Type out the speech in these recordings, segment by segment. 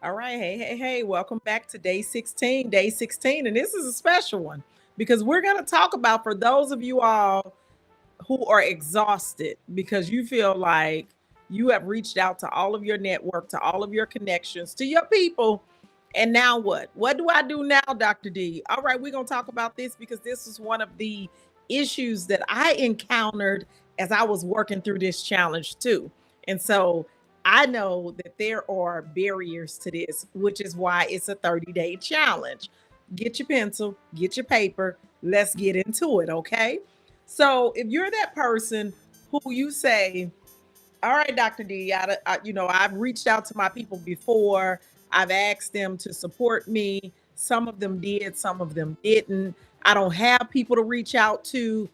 All right. Hey. Welcome back to day 16. Day 16. And this is a special one because we're going to talk about for those of you all who are exhausted because you feel like you have reached out to all of your network, to all of your connections, to your people. And now what? What do I do now, Dr. D? All right. We're going to talk about this because this is one of the issues that I encountered as I was working through this challenge too. And so I know that there are barriers to this, which is why it's a 30-day challenge. Get your pencil, get your paper. Let's get into it, okay? So if you're that person who you say, all right, Dr. D, I've reached out to my people before. I've asked them to support me. Some of them did, some of them didn't. I don't have people to reach out to.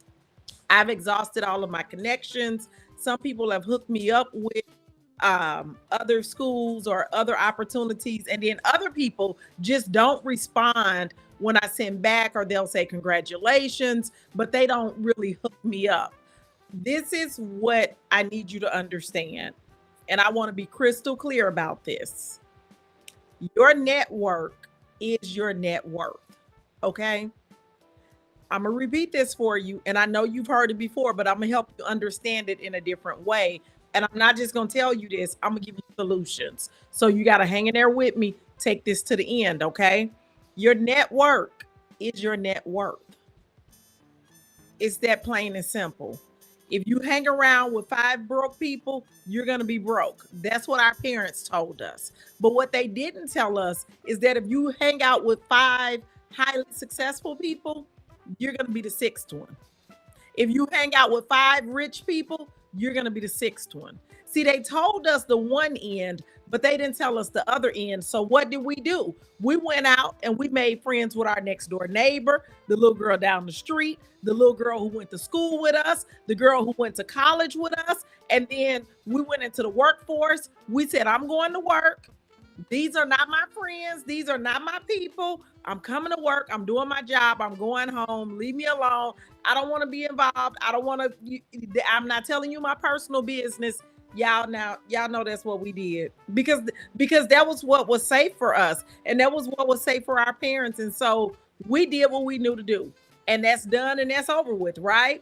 I've exhausted all of my connections. Some people have hooked me up with other schools or other opportunities, and then other people just don't respond when I send back, or they'll say congratulations, but they don't really hook me up. This is what I need you to understand, and I want to be crystal clear about this. Your network is your net worth. Okay, I'm gonna repeat this for you, and I know you've heard it before, but I'm gonna help you understand it in a different way. And I'm not just gonna tell you this, I'm gonna give you solutions. So you gotta hang in there with me. Take this to the end, okay? Your network is your net worth. It's that plain and simple. If you hang around with five broke people, you're going to be broke. That's what our parents told us. But what they didn't tell us is that if you hang out with five highly successful people, you're going to be the sixth one. If you hang out with five rich people, you're going to be the sixth one. See, they told us the one end, but they didn't tell us the other end. So what did we do? We went out and we made friends with our next door neighbor, the little girl down the street, the little girl who went to school with us, the girl who went to college with us. And then we went into the workforce. We said, I'm going to work. These are not my friends. These are not my people. I'm coming to work. I'm doing my job. I'm going home. Leave me alone. I don't want to be involved. I don't want to. I'm not telling you my personal business. Y'all know that's what we did because that was what was safe for us, and that was what was safe for our parents. And so we did what we knew to do, and that's done and that's over with, right?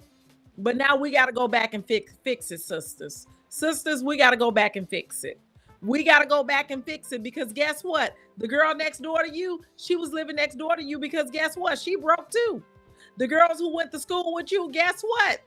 But now we got to go back and fix it, sisters. Sisters, we got to go back and fix it. We got to go back and fix it because guess what? The girl next door to you, she was living next door to you because guess what? She broke too. The girls who went to school with you, guess what?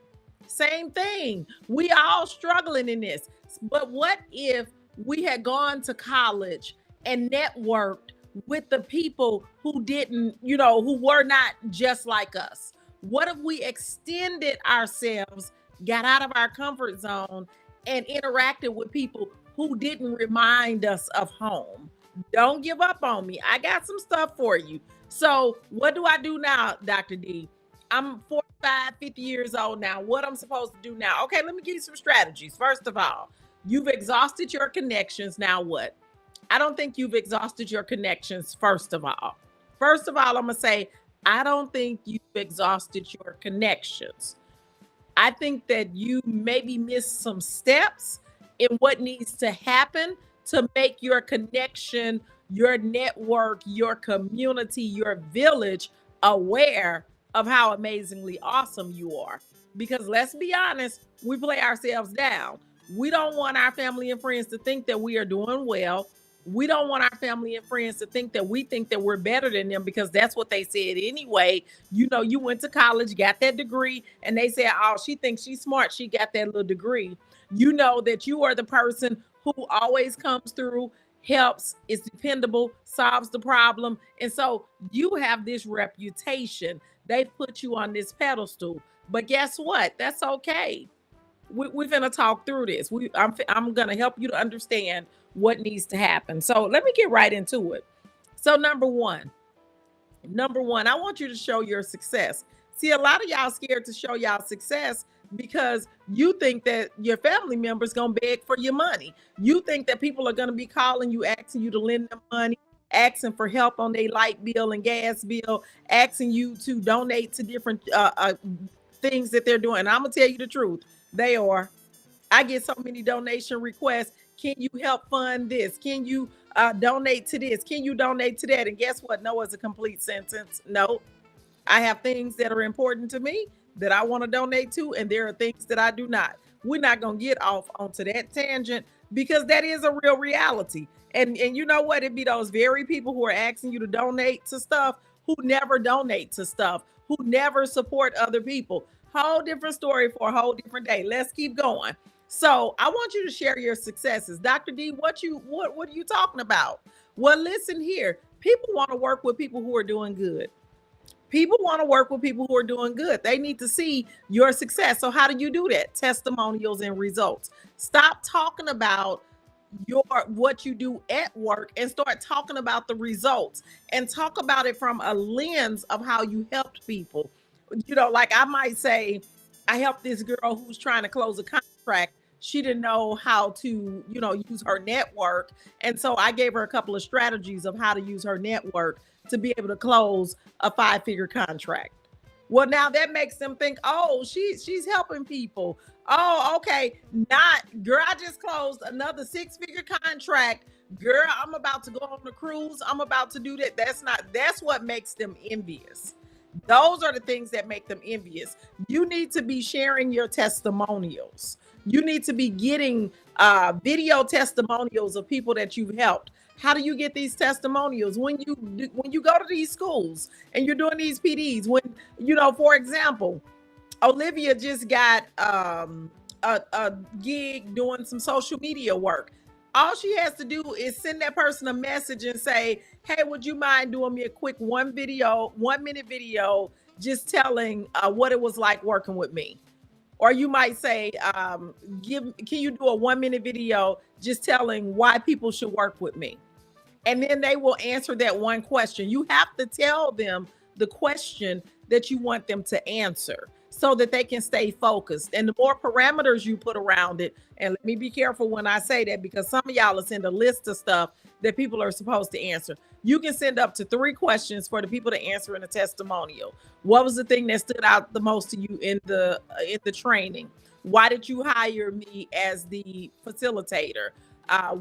Same thing. We all struggling in this. But what if we had gone to college and networked with the people who didn't, who were not just like us? What if we extended ourselves, got out of our comfort zone, and interacted with people who didn't remind us of home? Don't give up on me. I got some stuff for you. So, what do I do now, Dr. D? I'm 45, 50 years old now. What I'm supposed to do now? Okay, let me give you some strategies. First of all, you've exhausted your connections. Now what? I don't think you've exhausted your connections, first of all. First of all, I'm going to say, I don't think you've exhausted your connections. I think that you maybe missed some steps in what needs to happen to make your connection, your network, your community, your village aware of how amazingly awesome you are. Because let's be honest, we play ourselves down. We don't want our family and friends to think that we are doing well. We don't want our family and friends to think that we think that we're better than them because that's what they said anyway. You went to college, got that degree, and they said, oh, she thinks she's smart. She got that little degree. You know that you are the person who always comes through, helps, is dependable, solves the problem. And so you have this reputation. They've put you on this pedestal. But guess what? That's okay. We're going to talk through this. I'm going to help you to understand what needs to happen. So let me get right into it. So number one, I want you to show your success. See, a lot of y'all scared to show y'all success because you think that your family members going to beg for your money. You think that people are going to be calling you, asking you to lend them money, asking for help on their light bill and gas bill, asking you to donate to different things that they're doing. And I'm going to tell you the truth. They are. I get so many donation requests. Can you help fund this? Can you donate to this? Can you donate to that? And guess what? No is a complete sentence. No, I have things that are important to me that I want to donate to, and there are things that I do not. We're not gonna get off onto that tangent because that is a real reality. And you know what? It be those very people who are asking you to donate to stuff who never donate to stuff, who never support other people. Whole different story for a whole different day. Let's keep going. So I want you to share your successes. Dr. D, what are you talking about? Well, listen here. People want to work with people who are doing good. People want to work with people who are doing good. They need to see your success. So how do you do that? Testimonials and results. Stop talking about your what you do at work and start talking about the results, and talk about it from a lens of how you helped people. Like I might say, I helped this girl who's trying to close a contract. She didn't know how to, use her network. And so I gave her a couple of strategies of how to use her network to be able to close a 5-figure contract. Well, now that makes them think, oh, she's helping people. Oh, okay. Not, girl, I just closed another 6-figure contract. Girl, I'm about to go on the cruise. I'm about to do that. That's what makes them envious. Those are the things that make them envious. You need to be sharing your testimonials. You need to be getting video testimonials of people that you've helped. How do you get these testimonials? When you go to these schools and you're doing these PDs, for example, Olivia just got a gig doing some social media work. All she has to do is send that person a message and say, hey, would you mind doing me a quick 1-minute video, just telling what it was like working with me? Or you might say, can you do a 1-minute video just telling why people should work with me? And then they will answer that one question. You have to tell them the question that you want them to answer so that they can stay focused. And the more parameters you put around it, and let me be careful when I say that, because some of y'all will send a list of stuff that people are supposed to answer. You can send up to 3 questions for the people to answer in a testimonial. What was the thing that stood out the most to you in the training? Why did you hire me as the facilitator?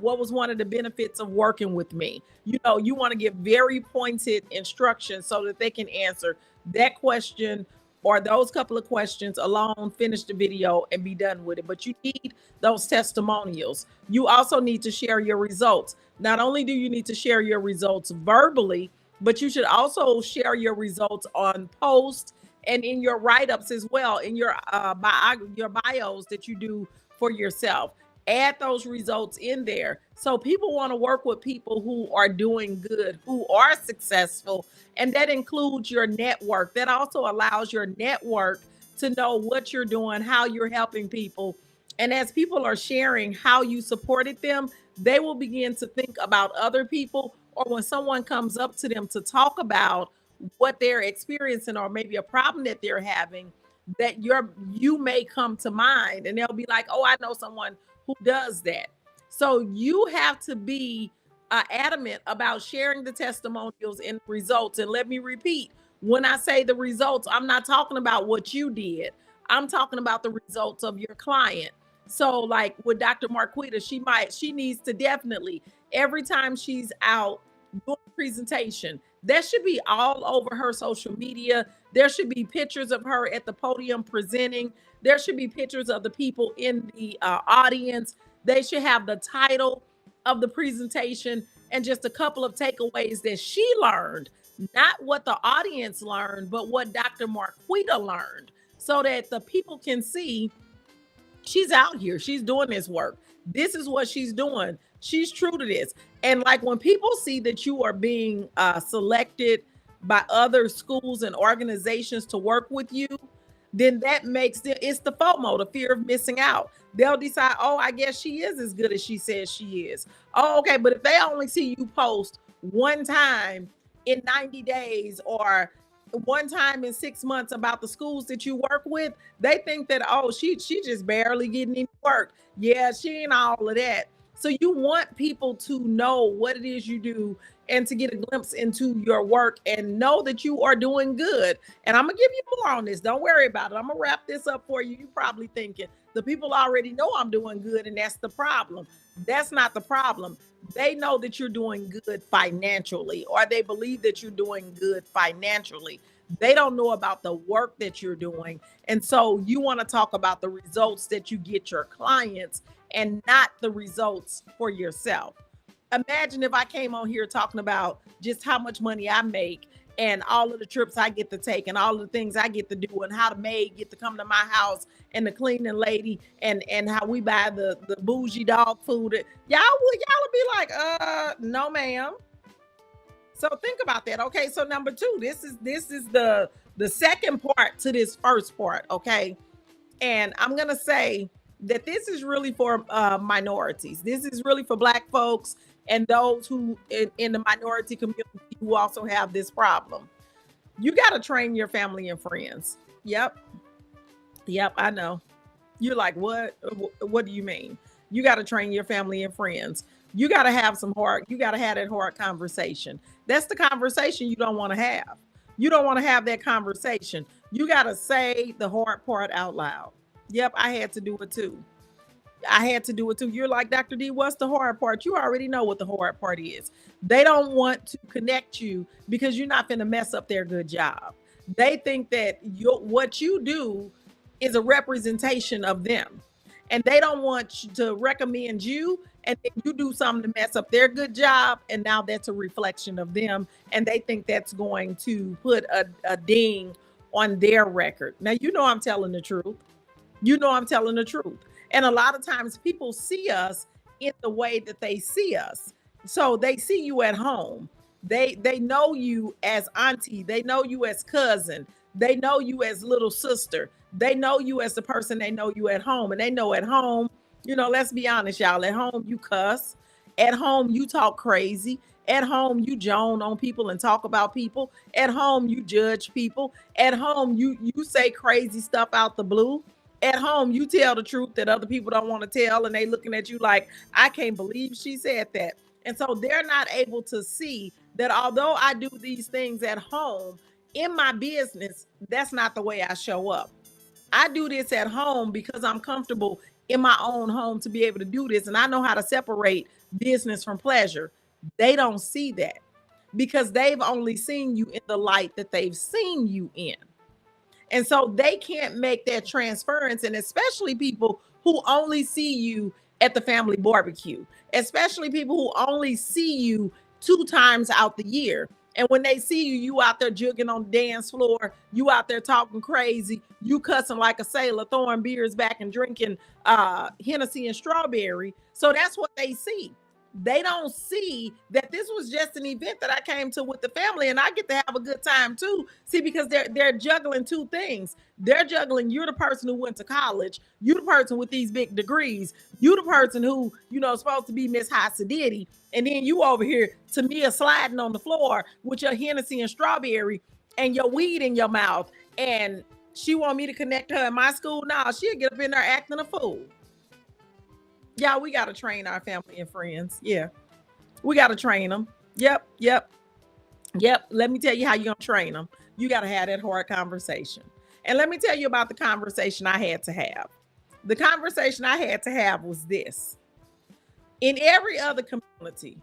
What was one of the benefits of working with me? You want to give very pointed instructions so that they can answer that question or those couple of questions alone, finish the video and be done with it. But you need those testimonials. You also need to share your results. Not only do you need to share your results verbally, but you should also share your results on posts and in your write-ups as well, in your bios that you do for yourself. Add those results in there. So people want to work with people who are doing good, who are successful. And that includes your network. That also allows your network to know what you're doing, how you're helping people. And as people are sharing how you supported them, they will begin to think about other people, or when someone comes up to them to talk about what they're experiencing or maybe a problem that they're having, that you may come to mind, and they'll be like, oh, I know someone who does that. So you have to be adamant about sharing the testimonials and results. And let me repeat, when I say the results, I'm not talking about what you did. I'm talking about the results of your client. So like with Dr. Marquita, she needs to definitely, every time she's out doing a presentation, that should be all over her social media. There should be pictures of her at the podium presenting. There should be pictures of the people in the audience. They should have the title of the presentation and just a couple of takeaways that she learned, not what the audience learned, but what Dr. Marquita learned, so that the people can see she's out here. She's doing this work. This is what she's doing. She's true to this. And like when people see that you are being selected by other schools and organizations to work with you, then that makes it's the FOMO, the fear of missing out. They'll decide, oh, I guess she is as good as she says she is. Oh, okay. But if they only see you post one time in 90 days or one time in 6 months about the schools that you work with, they think that, oh, she just barely getting any work. Yeah, she ain't all of that. So you want people to know what it is you do and to get a glimpse into your work and know that you are doing good. And I'm gonna give you more on this. Don't worry about it. I'm gonna wrap this up for you. You're probably thinking, The people already know I'm doing good, and that's the problem. That's not the problem. They know that you're doing good financially, or they believe that you're doing good financially. They don't know about the work that you're doing. And so you want to talk about the results that you get your clients and not the results for yourself. Imagine if I came on here talking about just how much money I make and all of the trips I get to take and all of the things I get to do and how the maid get to come to my house and the cleaning lady and how we buy the bougie dog food. Y'all would be like, no, ma'am. So think about that. Okay. So number two, this is the second part to this first part. Okay. And I'm gonna say that this is really for minorities. This is really for Black folks and those who in the minority community who also have this problem. You got to train your family and friends. Yep, yep, I know. You're like, what? What do you mean? You got to train your family and friends. You got to have some hard. You got to have that hard conversation. That's the conversation you don't want to have. You don't want to have that conversation. You got to say the hard part out loud. Yep, I had to do it too. I had to do it too. You're like, Dr. D, what's the hard part? You already know what the hard part is. They don't want to connect you because you're not going to mess up their good job. They think that what you do is a representation of them. And they don't want you to recommend you and then you do something to mess up their good job. And now that's a reflection of them. And they think that's going to put a ding on their record. Now, you know I'm telling the truth. You know I'm telling the truth. And a lot of times people see us in the way that they see us. So they see you at home. They know you as auntie. They know you as cousin. They know you as little sister. They know you as the person they know you at home. And they know at home, let's be honest, y'all. At home, you cuss. At home, you talk crazy. At home, you joan on people and talk about people. At home, you judge people. At home, you say crazy stuff out the blue. At home, you tell the truth that other people don't want to tell, and they looking at you like, I can't believe she said that. And so they're not able to see that although I do these things at home, in my business, that's not the way I show up. I do this at home because I'm comfortable in my own home to be able to do this. And I know how to separate business from pleasure. They don't see that because they've only seen you in the light that they've seen you in. And so they can't make that transference. And especially people who only see you at the family barbecue, especially people who only see you 2 times out the year. And when they see you, you out there jugging on the dance floor, you out there talking crazy, you cussing like a sailor, throwing beers back and drinking Hennessy and strawberry. So that's what they see. They don't see that this was just an event that I came to with the family and I get to have a good time too. See, because they're juggling two things. They're juggling, you're the person who went to college, you the person with these big degrees, you the person who, is supposed to be Miss High Sedity, and then you over here to me sliding on the floor with your Hennessy and strawberry and your weed in your mouth. And she want me to connect her in my school. Now she'll get up in there acting a fool. Yeah, we got to train our family and friends. Yeah, we got to train them. Yep, yep, yep. Let me tell you how you're going to train them. You got to have that hard conversation. And let me tell you about the conversation I had to have. The conversation I had to have was this. In every other community,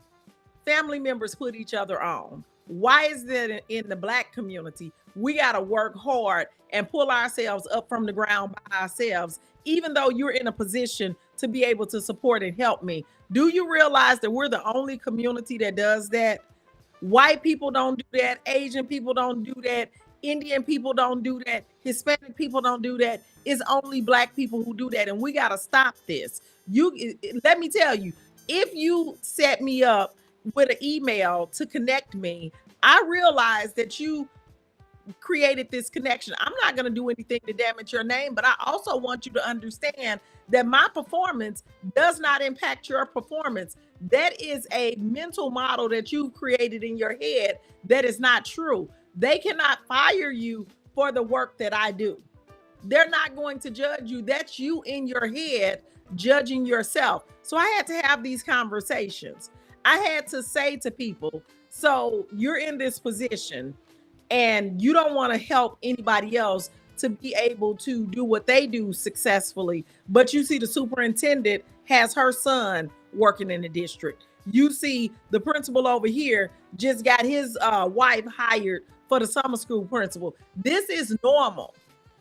family members put each other on. Why is that in the Black community, we got to work hard and pull ourselves up from the ground by ourselves, even though you're in a position to be able to support and help me? Do you realize that we're the only community that does that? White people don't do that. Asian people don't do that. Indian people don't do that. Hispanic people don't do that. It's only Black people who do that. And we got to stop this. Let me tell you, if you set me up with an email to connect me, I realize that you created this connection. I'm not going to do anything to damage your name, but I also want you to understand that my performance does not impact your performance. That is a mental model that you've created in your head that is not true. They cannot fire you for the work that I do. They're not going to judge you. That's you in your head judging yourself. So I had to have these conversations. I had to say to people, so you're in this position and you don't want to help anybody else to be able to do what they do successfully. But you see, the superintendent has her son working in the district. You see, the principal over here just got his wife hired for the summer school principal. This is normal.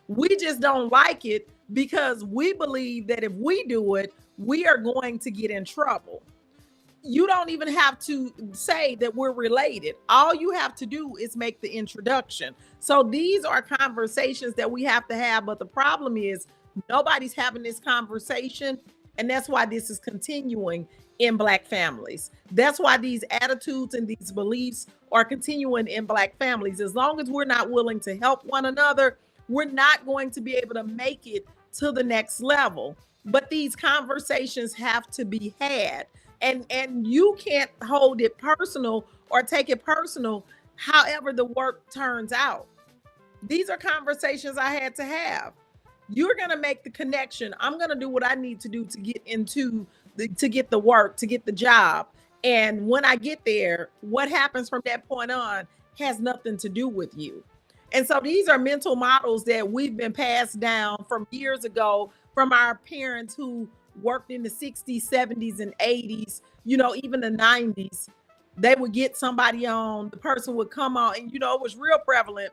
We just don't like it because we believe that if we do it, we are going to get in trouble. You don't even have to say that we're related. All you have to do is make the introduction. So these are conversations that we have to have. But the problem is nobody's having this conversation. And that's why this is continuing in Black families. That's why these attitudes and these beliefs are continuing in Black families. As long as we're not willing to help one another, we're not going to be able to make it to the next level. But these conversations have to be had. And you can't hold it personal or take it personal however the work turns out. These are conversations I had to have. You're going to make the connection. I'm going to do what I need to do to get into to get the work, to get the job. And when I get there, what happens from that point on has nothing to do with you. And so these are mental models that we've been passed down from years ago from our parents who worked in the 60s, 70s, and 80s, even the 90s. They would get somebody on, the person would come on, and it was real prevalent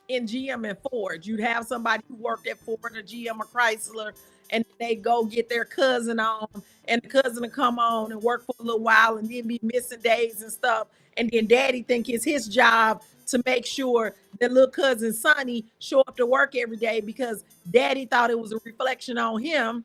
in GM and Ford. You'd have somebody who worked at Ford or GM or Chrysler, and they go get their cousin on, and the cousin will come on and work for a little while and then be missing days and stuff. And then daddy think it's his job to make sure that little cousin Sonny show up to work every day because daddy thought it was a reflection on him.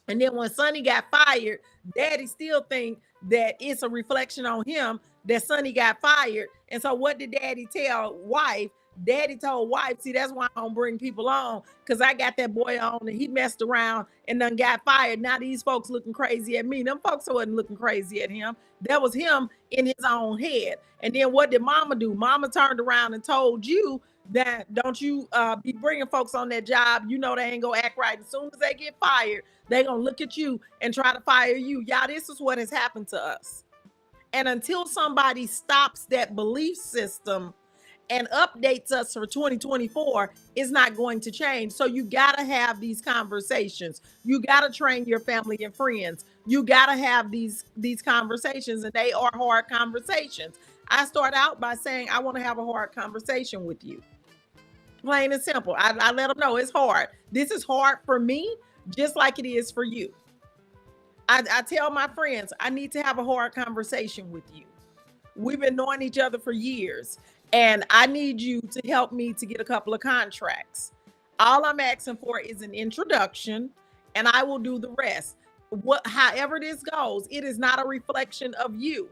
And then when Sonny got fired, daddy still think that it's a reflection on him that Sonny got fired. And so what did daddy tell wife? Daddy told wife, see, that's why I don't bring people on, because I got that boy on and he messed around and done got fired. Now these folks looking crazy at me. Them folks wasn't looking crazy at him. That was him in his own head. And then what did mama do? Mama turned around and told you that don't you be bringing folks on that job. They ain't gonna act right. As soon as they get fired, they gonna look at you and try to fire you. Y'all, this is what has happened to us. And until somebody stops that belief system and updates us for 2024, it's not going to change. So you got to have these conversations. You got to train your family and friends. You got to have these conversations, and they are hard conversations. I start out by saying, I want to have a hard conversation with you. Plain and simple. I let them know it's hard. This is hard for me, just like it is for you. I tell my friends, I need to have a hard conversation with you. We've been knowing each other for years, and I need you to help me to get a couple of contracts. All I'm asking for is an introduction, and I will do the rest. However this goes, it is not a reflection of you.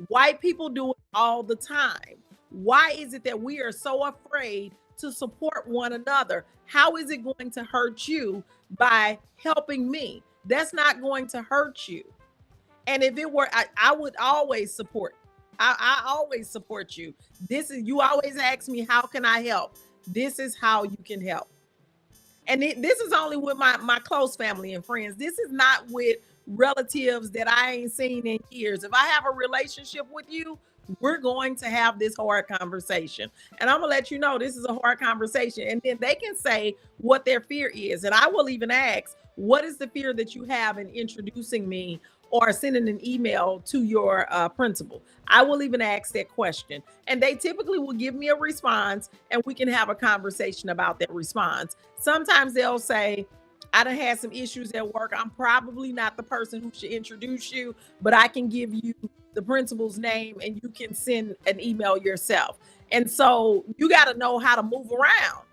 White people do it all the time. Why is it that we are so afraid to support one another? How is it going to hurt you by helping me? That's not going to hurt you. And if it were, I would always support. I always support you. You always ask me, how can I help? This is how you can help. And this is only with my close family and friends. This is not with relatives that I ain't seen in years. If I have a relationship with you, we're going to have this hard conversation. And I'm going to let you know this is a hard conversation. And then they can say what their fear is. And I will even ask, what is the fear that you have in introducing me or sending an email to your principal? I will even ask that question. And they typically will give me a response, and we can have a conversation about that response. Sometimes they'll say, I done had some issues at work. I'm probably not the person who should introduce you, but I can give you the principal's name and you can send an email yourself. And so you got to know how to move around.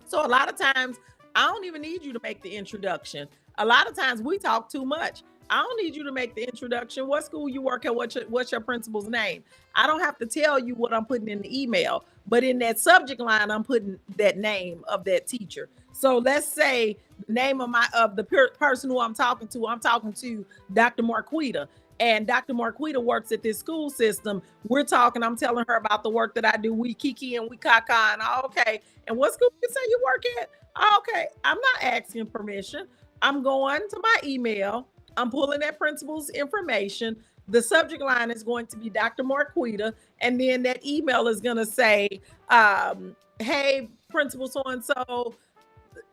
So a lot of times, I don't even need you to make the introduction. A lot of times we talk too much. I don't need you to make the introduction. What school you work at? What's your principal's name? I don't have to tell you what I'm putting in the email, but in that subject line, I'm putting that name of that teacher. So let's say the name of the person who I'm talking to Dr. Marquita. And Dr. Marquita works at this school system. I'm telling her about the work that I do. We kiki and we kaka and okay. And what school you say you work at? Okay. I'm not asking permission. I'm going to my email. I'm pulling that principal's information. The subject line is going to be Dr. Marquita. And then that email is going to say, hey, Principal so-and-so,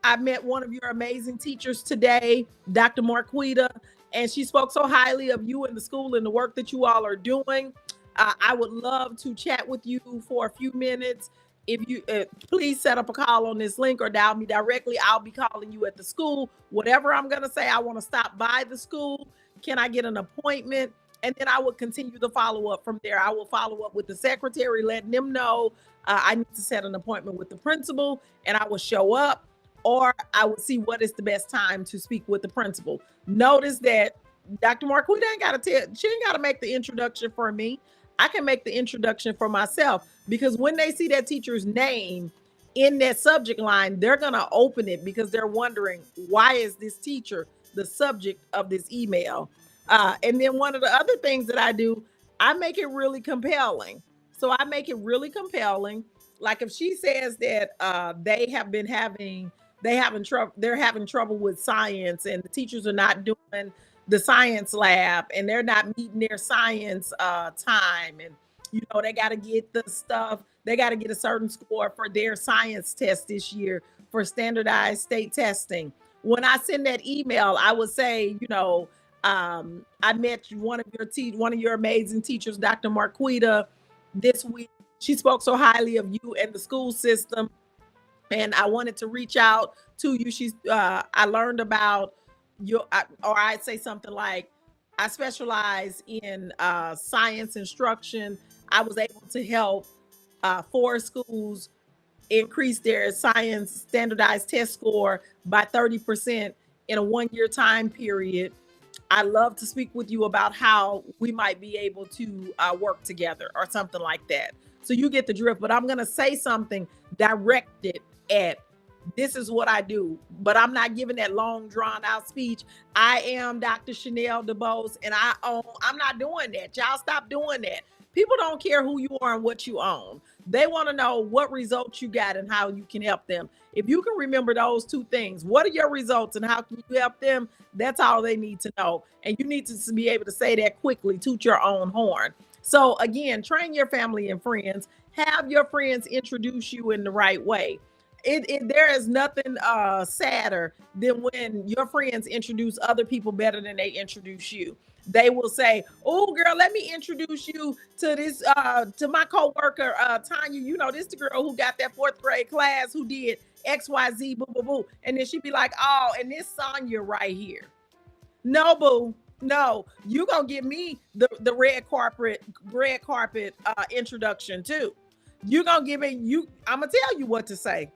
I met one of your amazing teachers today, Dr. Marquita, and she spoke so highly of you and the school and the work that you all are doing. I would love to chat with you for a few minutes. If you please set up a call on this link or dial me directly, I'll be calling you at the school. Whatever I'm going to say, I want to stop by the school. Can I get an appointment? And then I will continue the follow up from there. I will follow up with the secretary, letting them know I need to set an appointment with the principal, and I will show up, or I would see what is the best time to speak with the principal. Notice that Dr. Marquita ain't got to tell, she ain't got to make the introduction for me. I can make the introduction for myself, because when they see that teacher's name in that subject line, they're going to open it because they're wondering, why is this teacher the subject of this email? And then one of the other things that I do, I make it really compelling. So I make it really compelling. Like if she says that they're having trouble with science, and the teachers are not doing the science lab, and they're not meeting their science time, and they got to get the stuff, they got to get a certain score for their science test this year for standardized state testing. When I send that email, I would say, I met one of your amazing teachers, Dr. Marquita, this week. She spoke so highly of you and the school system, and I wanted to reach out to you. I learned about or I'd say something like, I specialize in science instruction. I was able to help 4 schools increase their science standardized test score by 30% in a 1-year time period. I love to speak with you about how we might be able to work together or something like that. So you get the drift, but I'm going to say something directed at, this is what I do, but I'm not giving that long drawn out speech. I am Dr. Chanel DeBose, and I'm not doing that. Y'all stop doing that. People don't care who you are and what you own. They want to know what results you got and how you can help them. If you can remember those 2 things, what are your results and how can you help them? That's all they need to know. And you need to be able to say that quickly, toot your own horn. So again, train your family and friends. Have your friends introduce you in the right way. There is nothing sadder than when your friends introduce other people better than they introduce you. They will say, "Oh, girl, let me introduce you to this to my coworker Tanya. This the girl who got that 4th grade class who did XYZ, boo boo boo." And then she'd be like, "Oh, and this Sonya right here." No, boo. No, you gonna give me the red carpet introduction too. You gonna give it. I'm gonna tell you what to say.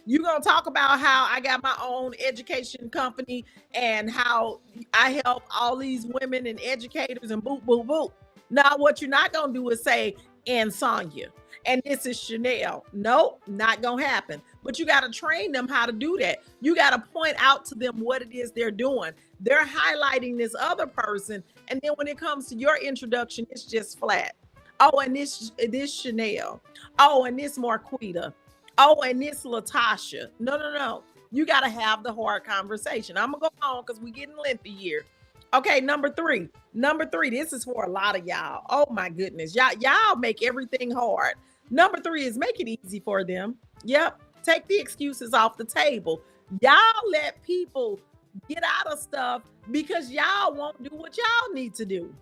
You're going to talk about how I got my own education company and how I help all these women and educators and boop, boop, boop. Now, what you're not going to do is say, "and Sonya, and this is Chanel." Nope, not going to happen. But you got to train them how to do that. You got to point out to them what it is they're doing. They're highlighting this other person. And then when it comes to your introduction, it's just flat. Oh, and this Chanel. Oh, and this Marquita. Oh, and this Latasha. No. You got to have the hard conversation. I'm going to go on because we're getting lengthy here. Okay, number three. This is for a lot of y'all. Oh, my goodness. Y'all make everything hard. Number 3 is make it easy for them. Yep. Take the excuses off the table. Y'all let people get out of stuff because y'all won't do what y'all need to do.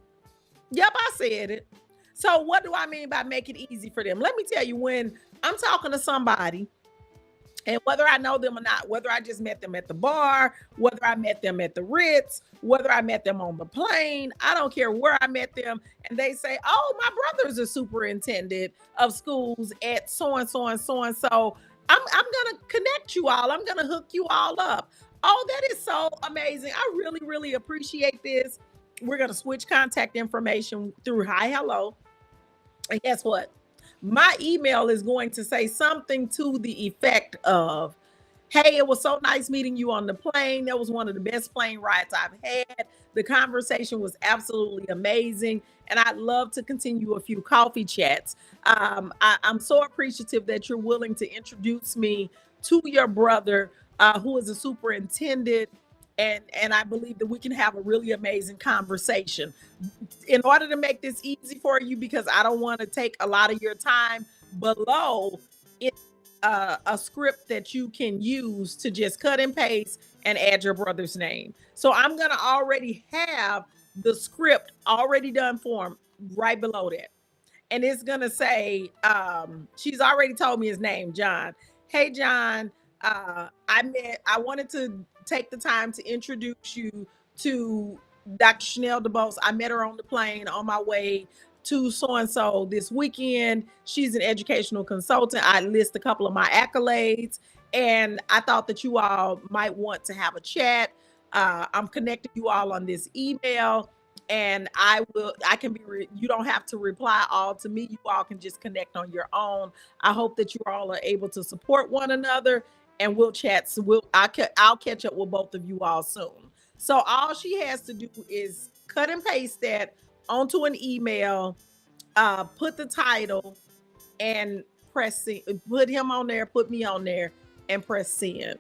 Yep, I said it. So what do I mean by make it easy for them? Let me tell you, when I'm talking to somebody, and whether I know them or not, whether I just met them at the bar, whether I met them at the Ritz, whether I met them on the plane, I don't care where I met them, and they say, "Oh, my brother's a superintendent of schools at so-and-so and so-and-so. I'm going to connect you all. I'm going to hook you all up." Oh, that is so amazing. I really, really appreciate this. We're going to switch contact information through hi, hello. And guess what? My email is going to say something to the effect of, "Hey, it was so nice meeting you on the plane. That was one of the best plane rides I've had. The conversation was absolutely amazing. And I'd love to continue a few coffee chats. I'm so appreciative that you're willing to introduce me to your brother, who is a superintendent. And I believe that we can have a really amazing conversation. In order to make this easy for you, because I don't want to take a lot of your time, below it a script that you can use to just cut and paste and add your brother's name. So I'm gonna already have the script already done for him right below that, and it's gonna say, she's already told me his name, John. Hey, John, I wanted to take the time to introduce you to Dr. Chanel DeBose. I met her on the plane on my way to so and so this weekend. She's an educational consultant. I list a couple of my accolades, and I thought that you all might want to have a chat. I'm connecting you all on this email, and I can you don't have to reply all to me. You all can just connect on your own. I hope that you all are able to support one another, and we'll chat. So I'll catch up with both of you all soon. So all she has to do is cut and paste that onto an email, put the title, and press send. Put him on there, put me on there, and press send.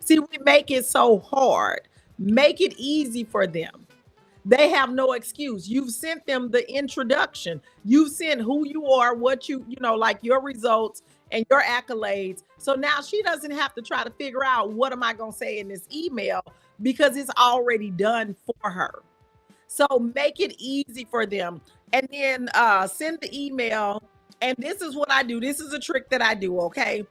See, we make it so hard. Make it easy for them. They have no excuse. You've sent them the introduction. You've sent who you are, what you know, like your results and your accolades. So now she doesn't have to try to figure out what am I going to say in this email, because it's already done for her. So make it easy for them. And then send the email. And this is what I do. This is a trick that I do, okay?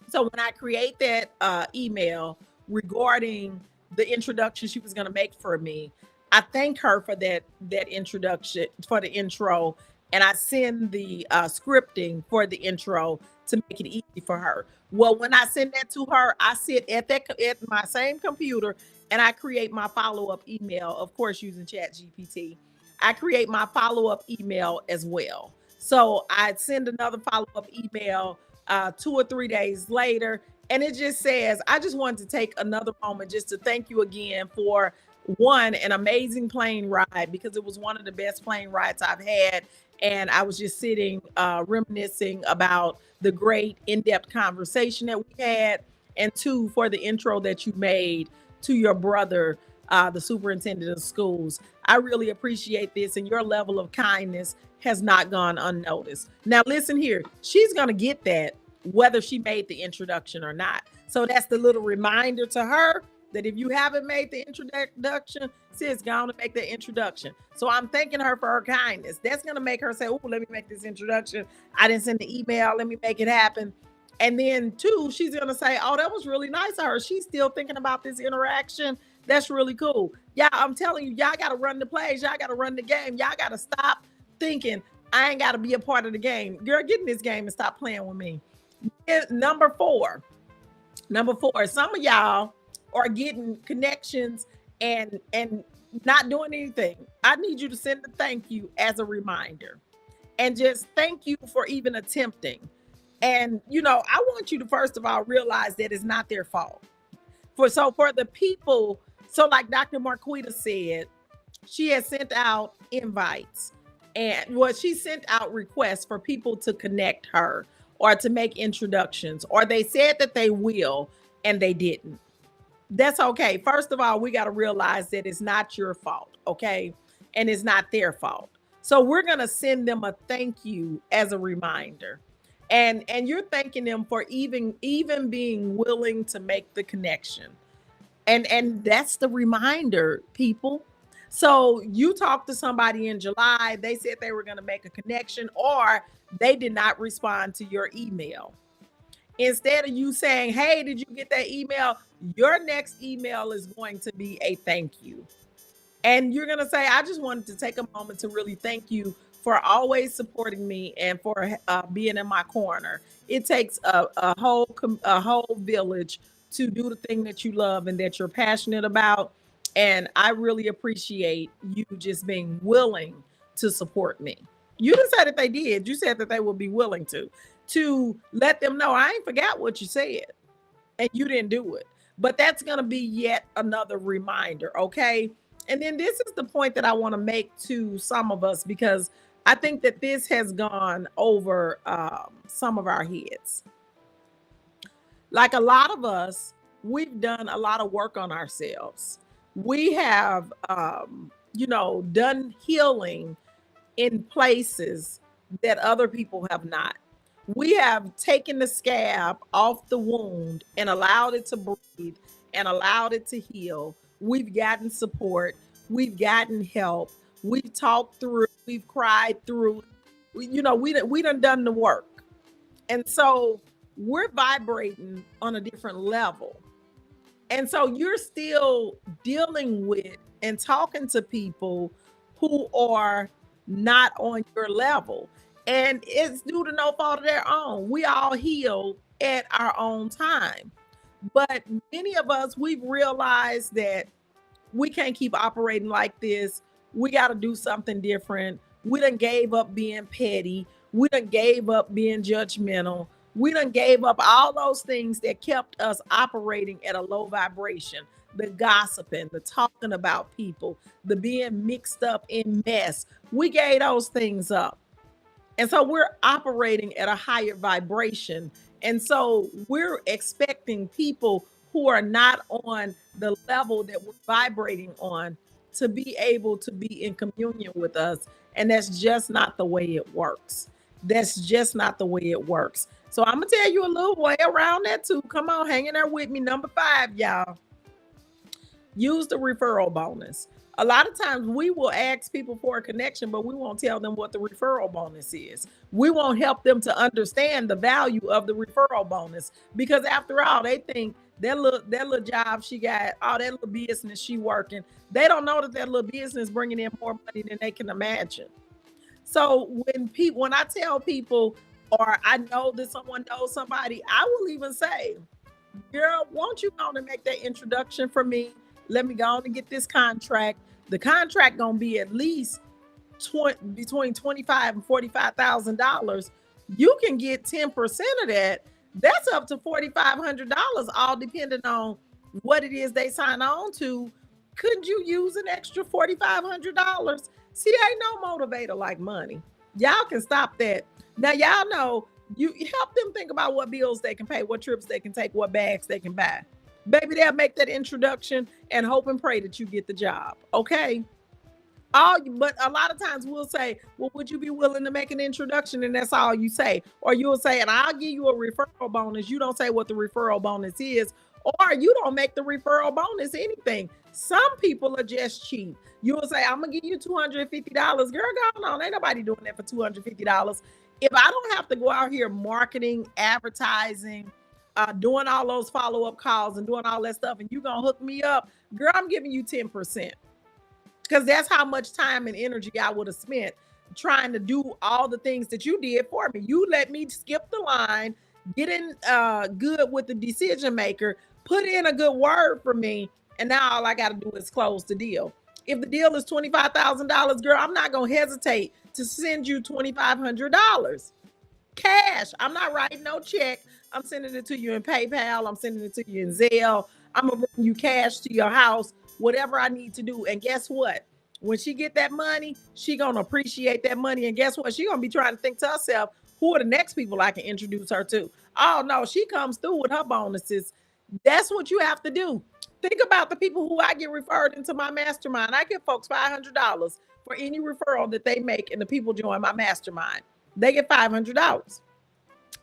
So when I create that email regarding the introduction she was going to make for me, I thank her for that introduction, for the intro, and I send the scripting for the intro to make it easy for her. Well, when I send that to her, I sit at my same computer and I create my follow-up email, of course using Chat GPT. I create my follow-up email as well. So I send another follow-up email 2 or 3 days later, and it just says, I just wanted to take another moment just to thank you again for one, an amazing plane ride, because it was one of the best plane rides I've had. And I was just sitting, reminiscing about the great in-depth conversation that we had. And two, for the intro that you made to your brother, the superintendent of schools. I really appreciate this, and your level of kindness has not gone unnoticed. Now, listen here, she's going to get that whether she made the introduction or not. So that's the little reminder to her that if you haven't made the introduction, sis, go on and make the introduction. So I'm thanking her for her kindness. That's going to make her say, oh, let me make this introduction. I didn't send the email. Let me make it happen. And then two, she's going to say, oh, that was really nice of her. She's still thinking about this interaction. That's really cool. Yeah, I'm telling you, y'all got to run the plays. Y'all got to run the game. Y'all got to stop thinking I ain't got to be a part of the game. Girl, get in this game and stop playing with me. Number four, some of y'all are getting connections and not doing anything. I need you to send a thank you as a reminder, and just thank you for even attempting. And I want you to first of all realize that it's not their fault. For the people, so like Dr. Marquita said, she has sent out invites, and she sent out requests for people to connect her or to make introductions, or they said that they will and they didn't. That's okay. First of all, we got to realize that it's not your fault, okay? And it's not their fault. So we're going to send them a thank you as a reminder. And you're thanking them for even being willing to make the connection. And that's the reminder, people. So you talked to somebody in July, they said they were going to make a connection, or they did not respond to your email. Instead of you saying, hey, did you get that email? Your next email is going to be a thank you. And you're going to say, I just wanted to take a moment to really thank you for always supporting me and for being in my corner. It takes a whole village to do the thing that you love and that you're passionate about. And I really appreciate you just being willing to support me. You didn't say that they did. You said that they will be willing to let them know I ain't forgot what you said and you didn't do it. But that's going to be yet another reminder, okay? And then this is the point that I want to make to some of us, because I think that this has gone over some of our heads. Like a lot of us, we've done a lot of work on ourselves. We have, done healing in places that other people have not. We have taken the scab off the wound and allowed it to breathe and allowed it to heal. We've gotten support. We've gotten help. We've talked through. We've cried through. We done the work, and so we're vibrating on a different level. And so you're still dealing with and talking to people who are not on your level. And it's due to no fault of their own. We all heal at our own time. But many of us, we've realized that we can't keep operating like this. We got to do something different. We done gave up being petty. We done gave up being judgmental. We done gave up all those things that kept us operating at a low vibration. The gossiping, the talking about people, the being mixed up in mess. We gave those things up. And so we're operating at a higher vibration. And so we're expecting people who are not on the level that we're vibrating on to be able to be in communion with us. And that's just not the way it works. That's just not the way it works. So I'm going to tell you a little way around that too. Come on, hang in there with me. Number 5, y'all. Use the referral bonus. A lot of times we will ask people for a connection, but we won't tell them what the referral bonus is. We won't help them to understand the value of the referral bonus because after all, they think that little job she got, all that little business she working, they don't know that little business bringing in more money than they can imagine. So when I tell people or I know that someone knows somebody, I will even say, girl, won't you go on and make that introduction for me? Let me go on and get this contract. The contract gonna be at least between 25 and $45,000. You can get 10% of that. That's up to $4,500, all depending on what it is they sign on to. Couldn't you use an extra $4,500? See, ain't no motivator like money. Y'all can stop that. Now, y'all know you help them think about what bills they can pay, what trips they can take, what bags they can buy. Baby, they'll make that introduction and hope and pray that you get the job. Okay. But a lot of times we'll say, well, would you be willing to make an introduction? And that's all you say. Or you'll say, and I'll give you a referral bonus. You don't say what the referral bonus is, or you don't make the referral bonus anything. Some people are just cheap. You'll say, I'm gonna give you $250. Girl, go on. Ain't nobody doing that for $250. If I don't have to go out here marketing, advertising, doing all those follow-up calls and doing all that stuff, and you gonna hook me up, girl, I'm giving you 10%. Because that's how much time and energy I would have spent trying to do all the things that you did for me. You let me skip the line, get in good with the decision maker, put in a good word for me, and now all I got to do is close the deal. If the deal is $25,000, girl, I'm not going to hesitate to send you $2,500 cash. I'm not writing no check. I'm sending it to you in PayPal. I'm sending it to you in Zelle. I'm going to bring you cash to your house, whatever I need to do. And guess what? When she get that money, she going to appreciate that money. And guess what? She going to be trying to think to herself, who are the next people I can introduce her to? Oh, no, she comes through with her bonuses. That's what you have to do. Think about the people who I get referred into my mastermind. I give folks $500 for any referral that they make, and the people join my mastermind. They get $500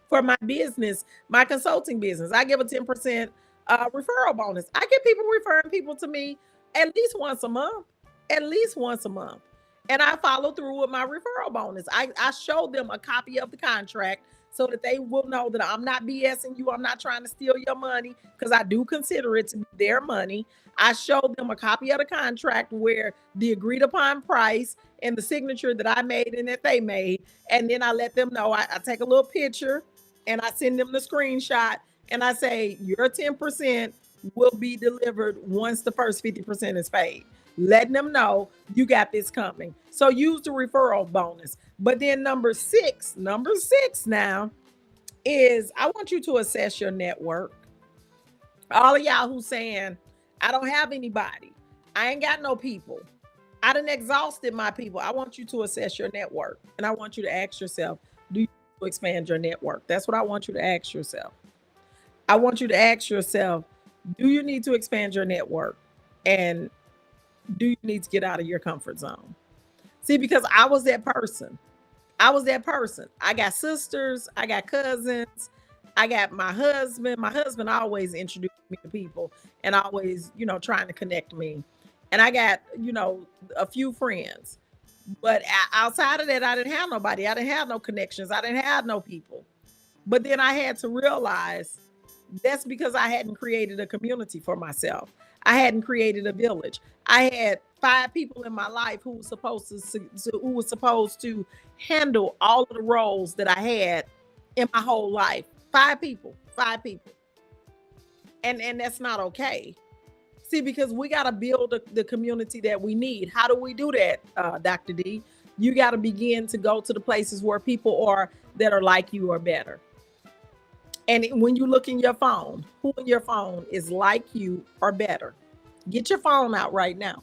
for my business, my consulting business. I give a 10% referral bonus. I get people referring people to me at least once a month, at least once a month. And I follow through with my referral bonus. I show them a copy of the contract so that they will know that I'm not BSing you. I'm not trying to steal your money because I do consider it to be their money. I show them a copy of the contract where the agreed upon price and the signature that I made and that they made. And then I let them know. I take a little picture and I send them the screenshot and I say, your 10% will be delivered once the first 50% is paid. Letting them know you got this coming. So use the referral bonus. But then number six now is I want you to assess your network. All of y'all who saying, I don't have anybody. I ain't got no people. I done exhausted my people. I want you to assess your network. And I want you to ask yourself, do you need to expand your network? That's what I want you to ask yourself. I want you to ask yourself, do you need to expand your network? And do you need to get out of your comfort zone? See, because I was that person. I was that person. I got sisters, I got cousins, I got my husband. My husband always introduced me to people and always, trying to connect me. And I got, a few friends. But outside of that, I didn't have nobody. I didn't have no connections. I didn't have no people. But then I had to realize that's because I hadn't created a community for myself. I hadn't created a village. I had 5 people in my life who was supposed to handle all of the roles that I had in my whole life. 5 people, 5 people, and that's not okay. See, because we got to build the community that we need. How do we do that, Dr. D? You got to begin to go to the places where people are that are like you or better. And when you look in your phone, who in your phone is like you or better? Get your phone out right now.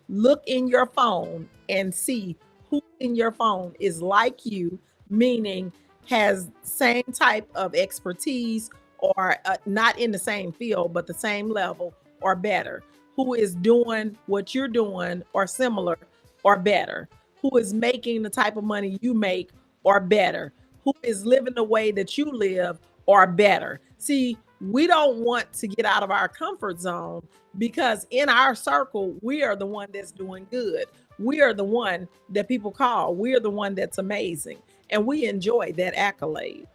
Look in your phone and see who in your phone is like you, meaning has same type of expertise or not in the same field, but the same level or better, who is doing what you're doing or similar or better, who is making the type of money you make or better, who is living the way that you live or better. See, we don't want to get out of our comfort zone because in our circle, we are the one that's doing good. We are the one that people call. We are the one that's amazing. And we enjoy that accolade.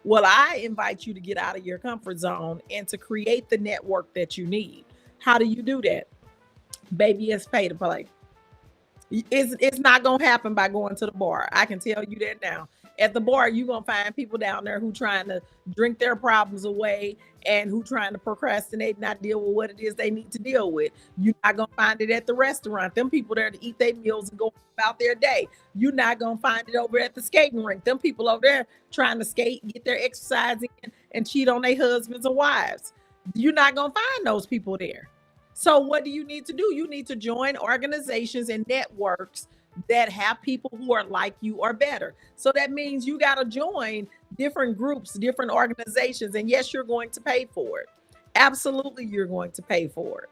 Well, I invite you to get out of your comfort zone and to create the network that you need. How do you do that? Baby, it's pay to play. It's not gonna happen by going to the bar. I can tell you that now. At the bar, you're gonna find people down there who trying to drink their problems away and who trying to procrastinate, not deal with what it is they need to deal with. You're not gonna find it at the restaurant. Them people there to eat their meals and go about their day. You're not gonna find it over at the skating rink. Them people over there trying to skate, get their exercise in, and cheat on their husbands or wives. You're not gonna find those people there. So what do you need to do? You need to join organizations and networks that have people who are like you or better. So that means you got to join different groups, different organizations, and yes, you're going to pay for it. Absolutely, you're going to pay for it.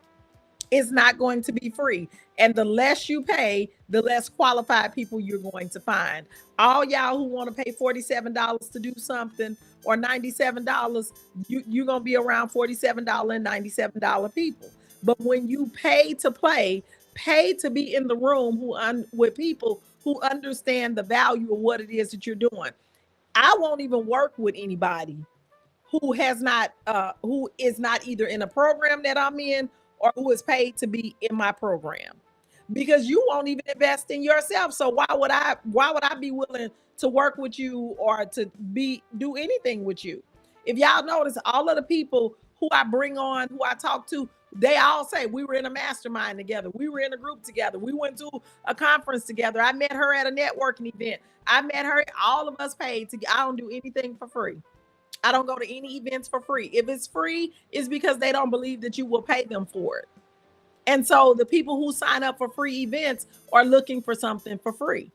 It's not going to be free. And the less you pay, the less qualified people you're going to find. All y'all who want to pay $47 to do something or $97, you're going to be around $47 and $97 people. But when you pay to play, pay to be in the room with people who understand the value of what it is that you're doing. I won't even work with anybody who is not either in a program that I'm in or who is paid to be in my program, because you won't even invest in yourself. So why would I be willing to work with you or to do anything with you? If y'all notice, all of the people who I bring on, who I talk to, they all say we were in a mastermind together, we were in a group together, we went to a conference together, I met her at a networking event, I met her, all of us paid to. I don't do anything for free. I don't go to any events for free. If it's free, it's because they don't believe that you will pay them for it. And so the people who sign up for free events are looking for something for free.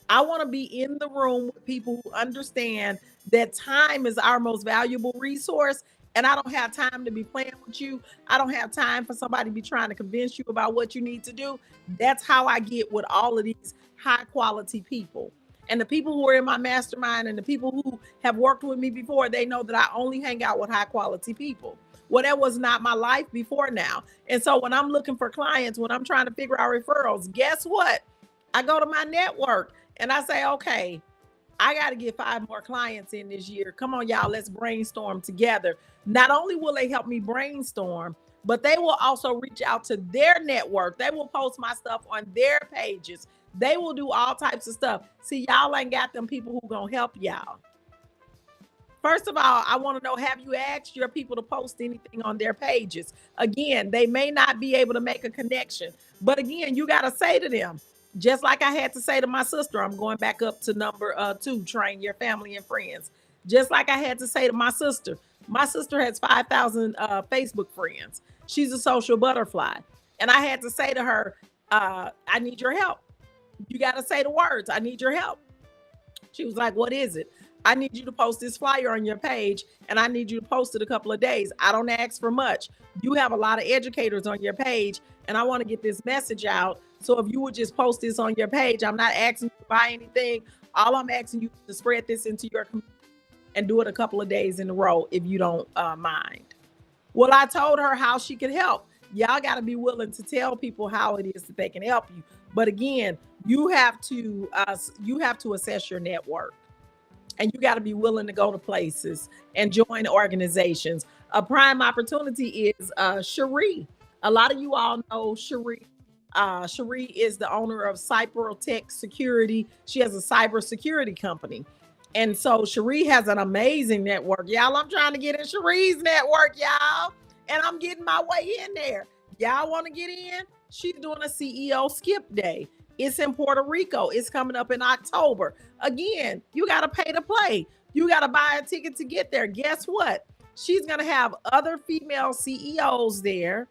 I want to be in the room with people who understand that time is our most valuable resource. And I don't have time to be playing with you. I don't have time for somebody to be trying to convince you about what you need to do. That's how I get with all of these high quality people. And the people who are in my mastermind and the people who have worked with me before, they know that I only hang out with high quality people. Well, that was not my life before now. And so when I'm looking for clients, when I'm trying to figure out referrals, guess what? I go to my network and I say, okay, I got to get 5 more clients in this year. Come on, y'all, let's brainstorm together. Not only will they help me brainstorm, but they will also reach out to their network. They will post my stuff on their pages. They will do all types of stuff. See, y'all ain't got them people who gonna help y'all. First of all, I want to know, have you asked your people to post anything on their pages? Again, they may not be able to make a connection, but again, you got to say to them, just like I had to say to my sister, I'm going back up to number 2, train your family and friends. Just like I had to say to my sister has 5,000 Facebook friends. She's a social butterfly. And I had to say to her, I need your help. You got to say the words, I need your help. She was like, what is it? I need you to post this flyer on your page and I need you to post it a couple of days. I don't ask for much. You have a lot of educators on your page and I want to get this message out. So if you would just post this on your page, I'm not asking you to buy anything. All I'm asking you is to spread this into your community and do it a couple of days in a row if you don't mind. Well, I told her how she could help. Y'all got to be willing to tell people how it is that they can help you. But again, you have to assess your network, and you got to be willing to go to places and join organizations. A prime opportunity is Cherie. A lot of you all know Cherie. Cherie is the owner of Cybertech Security. She has a cybersecurity company. And so Cherie has an amazing network. Y'all, I'm trying to get in Cherie's network, y'all. And I'm getting my way in there. Y'all want to get in? She's doing a CEO skip day. It's in Puerto Rico. It's coming up in October. Again, you got to pay to play. You got to buy a ticket to get there. Guess what? She's going to have other female CEOs there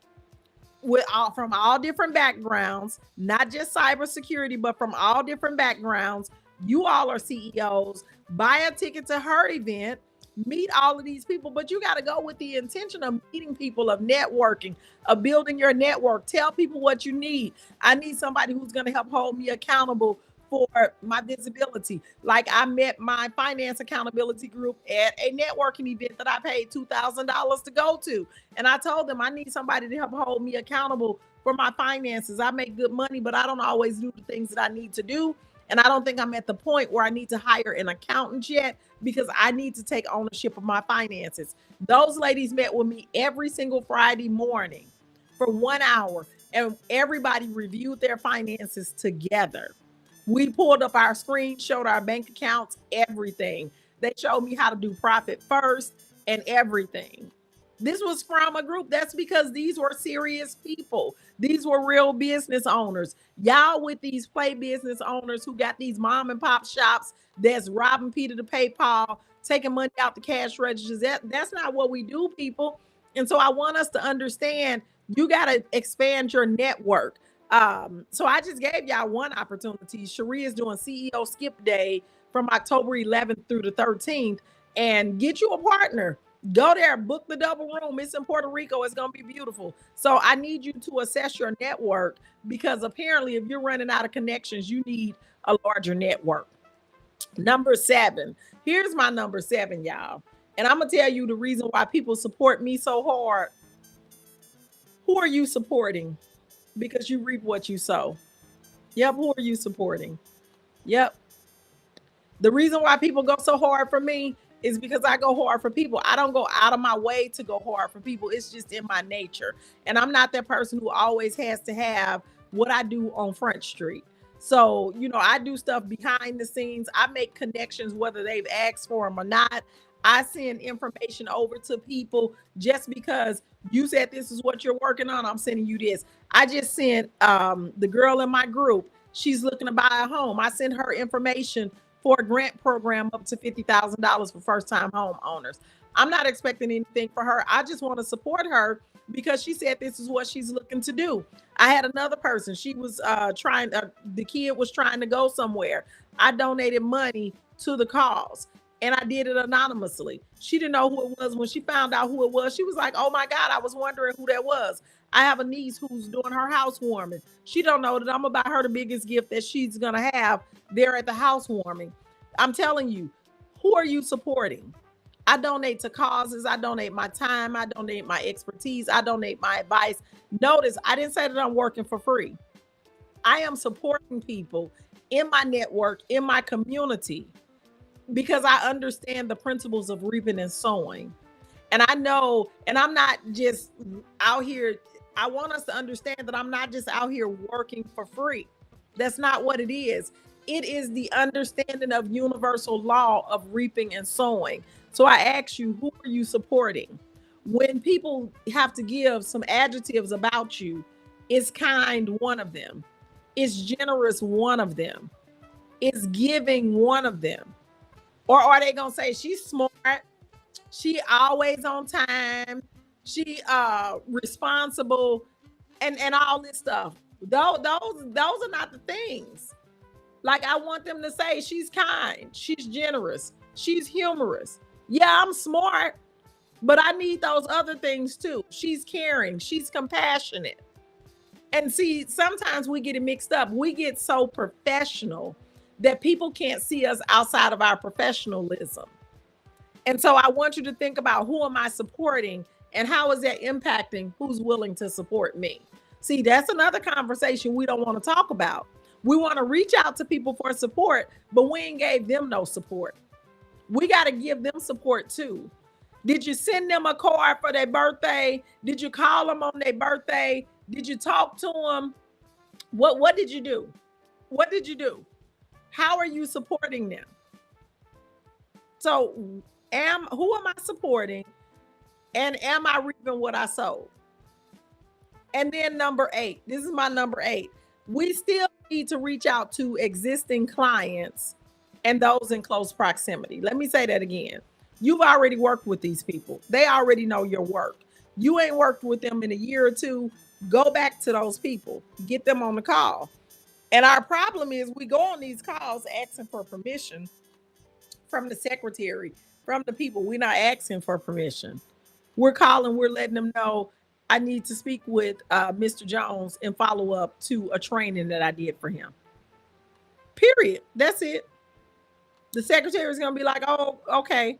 with from all different backgrounds, not just cybersecurity, but from all different backgrounds. You all are CEOs. Buy a ticket to her event, meet all of these people, but you got to go with the intention of meeting people, of networking, of building your network. Tell people what you need. I need somebody who's going to help hold me accountable for my visibility. Like I met my finance accountability group at a networking event that I paid $2,000 to go to. And I told them I need somebody to help hold me accountable for my finances. I make good money, but I don't always do the things that I need to do. And I don't think I'm at the point where I need to hire an accountant yet, because I need to take ownership of my finances. Those ladies met with me every single Friday morning for 1 hour, and everybody reviewed their finances together. We pulled up our screen, showed our bank accounts, everything. They showed me how to do profit first and everything. This was from a group. That's because these were serious people. These were real business owners. Y'all with these play business owners who got these mom and pop shops that's robbing Peter to pay Paul, taking money out the cash registers. That's not what we do, people. And so I want us to understand you got to expand your network. So I just gave y'all one opportunity. Cherie is doing CEO Skip Day from October 11th through the 13th, and get you a partner. Go there, book the double room. It's in Puerto Rico. It's going to be beautiful. So I need you to assess your network, because apparently if you're running out of connections, you need a larger network. Number 7. Here's my number 7, y'all. And I'm going to tell you the reason why people support me so hard. Who are you supporting? Because you reap what you sow. Yep. Who are you supporting? Yep. The reason why people go so hard for me is because I go hard for people. I don't go out of my way to go hard for people. It's just in my nature. And I'm not that person who always has to have what I do on Front Street. So, I do stuff behind the scenes. I make connections whether they've asked for them or not. I send information over to people just because you said this is what you're working on. I'm sending you this. I just sent the girl in my group. She's looking to buy a home. I sent her information for a grant program up to $50,000 for first-time homeowners. I'm not expecting anything for her. I just want to support her because she said this is what she's looking to do. I had another person. She was the kid was trying to go somewhere. I donated money to the cause, and I did it anonymously. She didn't know who it was. When she found out who it was, she was like, oh my God, I was wondering who that was. I have a niece who's doing her housewarming. She don't know that I'm gonna buy her the biggest gift that she's gonna have there at the housewarming. I'm telling you, who are you supporting? I donate to causes. I donate my time. I donate my expertise. I donate my advice. Notice, I didn't say that I'm working for free. I am supporting people in my network, in my community, because I understand the principles of reaping and sowing. And I know, and I'm not just out here. I want us to understand that I'm not just out here working for free. That's not what it is. It is the understanding of universal law of reaping and sowing. So I ask you, who are you supporting? When people have to give some adjectives about you, is kind one of them? Is generous one of them? Is giving one of them? Or are they going to say she's smart? She always on time. She responsible and all this stuff. Those are not the things. Like, I want them to say she's kind, she's generous, she's humorous. Yeah, I'm smart, but I need those other things too. She's caring, she's compassionate. And see, sometimes we get it mixed up. We get so professional that people can't see us outside of our professionalism. And so I want you to think about, who am I supporting and how is that impacting who's willing to support me? See, that's another conversation we don't want to talk about. We want to reach out to people for support, but we ain't gave them no support. We got to give them support too. Did you send them a card for their birthday? Did you call them on their birthday? Did you talk to them? What did you do? What did you do? How are you supporting them? So, who am I supporting, and am I reaping what I sowed? And then number 8, this is my number 8. We still need to reach out to existing clients and those in close proximity. Let me say that again. You've already worked with these people. They already know your work. You ain't worked with them in a year or two. Go back to those people, get them on the call. And our problem is, we go on these calls asking for permission from the secretary, from the people. We're not asking for permission. We're calling, we're letting them know, I need to speak with Mr. Jones and follow up to a training that I did for him. Period. That's it. The secretary is going to be like, oh, okay.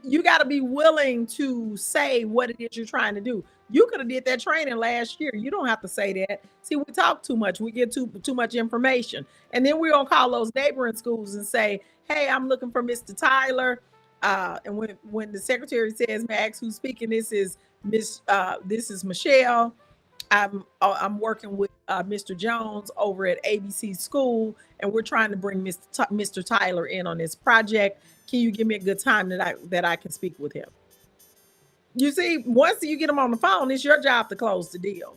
You got to be willing to say what it is you're trying to do. You could have did that training last year. You don't have to say that. See, we talk too much. We get too much information. And then we're going to call those neighboring schools and say, hey, I'm looking for Mr. Tyler. And when the secretary says, Max, who's speaking, this is Michelle. I'm working with Mr. Jones over at ABC School, and we're trying to bring Mr. Tyler in on this project. Can you give me a good time that I can speak with him? You see, once you get him on the phone, it's your job to close the deal.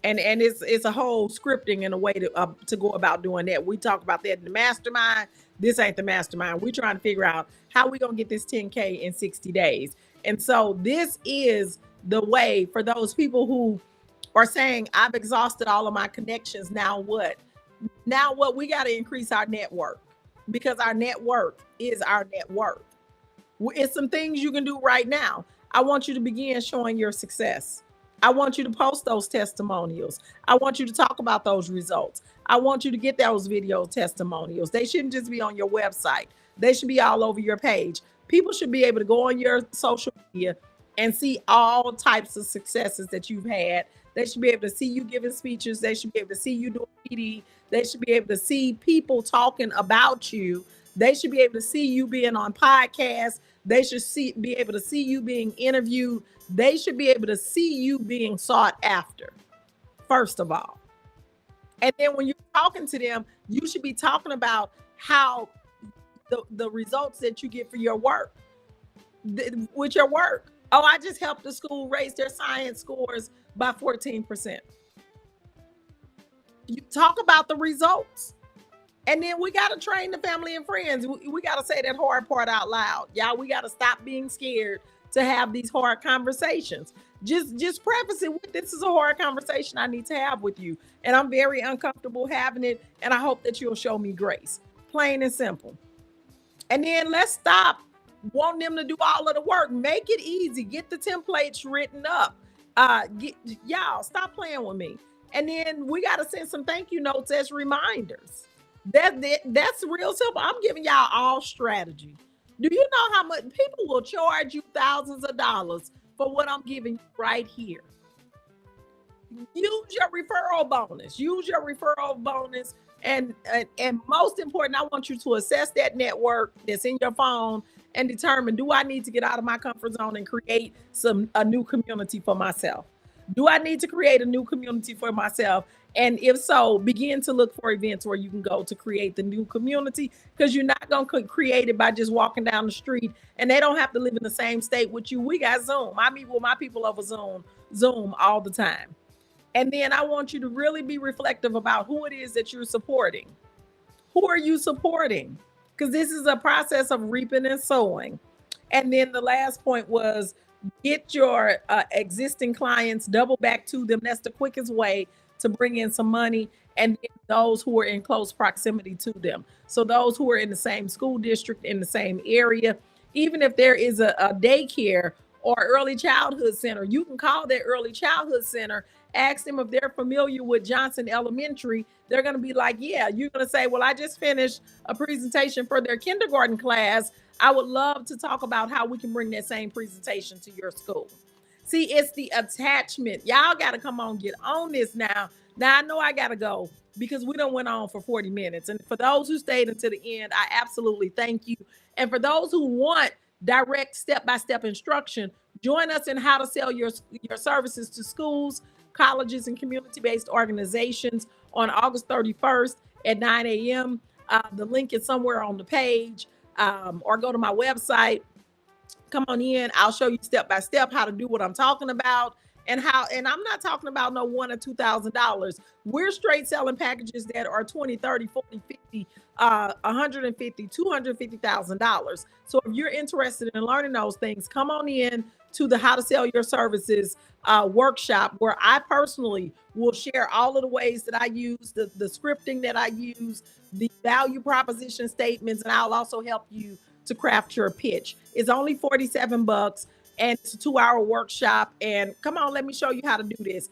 And it's a whole scripting and a way to go about doing that. We talk about that in the mastermind. This ain't the mastermind. We're trying to figure out how we gonna get this 10K in 60 days. And so this is the way for those people who are saying, I've exhausted all of my connections. Now what? Now what? We got to increase our network, because our network is our net worth. It's some things you can do right now. I want you to begin showing your success. I want you to post those testimonials. I want you to talk about those results. I want you to get those video testimonials. They shouldn't just be on your website. They should be all over your page. People should be able to go on your social media and see all types of successes that you've had. They should be able to see you giving speeches. They should be able to see you doing PD. They should be able to see people talking about you. They should be able to see you being on podcasts. They should be able to see you being interviewed. They should be able to see you being sought after, first of all. And then when you're talking to them, you should be talking about how the results that you get for your work, with your work. Oh, I just helped the school raise their science scores by 14%. You talk about the results. And then we got to train the family and friends. We got to say that hard part out loud. Y'all, we got to stop being scared to have these hard conversations. Just preface it with, this is a hard conversation I need to have with you. And I'm very uncomfortable having it. And I hope that you'll show me grace. Plain and simple. And then let's stop wanting them to do all of the work. Make it easy. Get the templates written up. Y'all, stop playing with me. And then we got to send some thank you notes as reminders. That's real simple. I'm giving y'all all strategy. Do you know how much people will charge you thousands of dollars for what I'm giving you right here? Use your referral bonus. Use your referral bonus. And most important, I want you to assess that network that's in your phone and determine, do I need to get out of my comfort zone and create a new community for myself? Do I need to create a new community for myself? And if so, begin to look for events where you can go to create the new community, because you're not going to create it by just walking down the street, and they don't have to live in the same state with you. We got Zoom. I meet with my people over Zoom all the time. And then I want you to really be reflective about who it is that you're supporting. Who are you supporting? Because this is a process of reaping and sowing. And then the last point was, get your existing clients, double back to them. That's the quickest way to bring in some money. And those who are in close proximity to them. So those who are in the same school district, in the same area, even if there is a daycare or early childhood center, you can call that early childhood center ask them if they're familiar with Johnson Elementary, they're going to be like, yeah. You're going to say, well, I just finished a presentation for their kindergarten class. I would love to talk about how we can bring that same presentation to your school. See, it's the attachment. Y'all got to come on, get on this now. Now I know I got to go because we done went on for 40 minutes. And for those who stayed until the end, I absolutely thank you. And for those who want direct step-by-step instruction, join us in how to sell your services to schools, colleges, and community-based organizations on August 31st at 9 a.m. The link is somewhere on the page, or go to my website. Come on in. I'll show you step by step how to do what I'm talking about. And I'm not talking about no $1,000 or $2,000. We're straight selling packages that are 20, 30, 40, 50, 150, $250,000. So if you're interested in learning those things, come on in to the How to Sell Your Services workshop, where I personally will share all of the ways that I use the scripting that I use, the value proposition statements, and I'll also help you to craft your pitch. It's only $47 and it's a 2-hour workshop. And come on, let me show you how to do this.